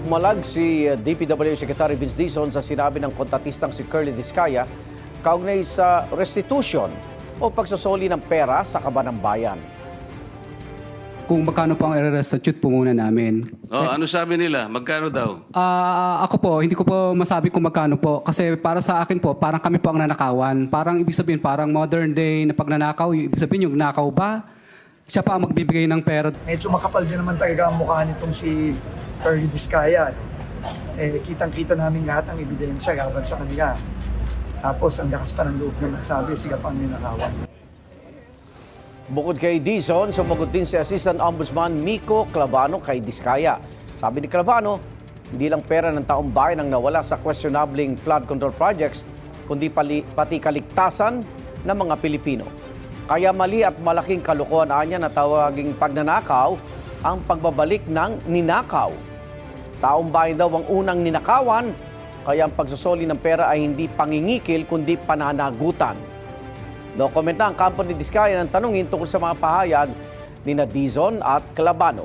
Pumalag si DPW Secretary Vince Dizon sa sinabi ng kontatistang si Curly Discaya kaugnay sa restitution o pagsosoli ng pera sa kaban ng bayan. Kung magkano po ang i-restitute po muna namin. Oh, ano sabi nila? Magkano daw? Ako po, hindi ko po masabi kung magkano po. Kasi para sa akin po, parang kami po ang nanakawan. Parang ibig sabihin, parang modern day na pagnanakaw. Ibig sabihin, yung nakaw ba? Siya pa ang magbibigay ng pera. Medyo makapal din naman talaga ang mukha nitong si Curly Discaya. Kitang-kita namin lahat ng ebidensya laban sa kanila. Tapos ang lakas pa ng loob na magsabi, sila pang ninakawan. Bukod kay Dizon, sumagot din si Assistant Ombudsman Miko Clavano kay Discaya. Sabi ni Clavano, hindi lang pera ng taong bayan ang nawala sa questionabling flood control projects, kundi pati kaligtasan ng mga Pilipino. Kaya mali at malaking kalokohan anya na tawaging pagnanakaw ang pagbabalik ng ninakaw. Taong bayan daw ang unang ninakawan, kaya ang pagsosoli ng pera ay hindi pangingikil kundi pananagutan. Dokumenta ang kampo ni Discaya ng tanungin tungkol sa mga pahayag ni Dizon at Clavano.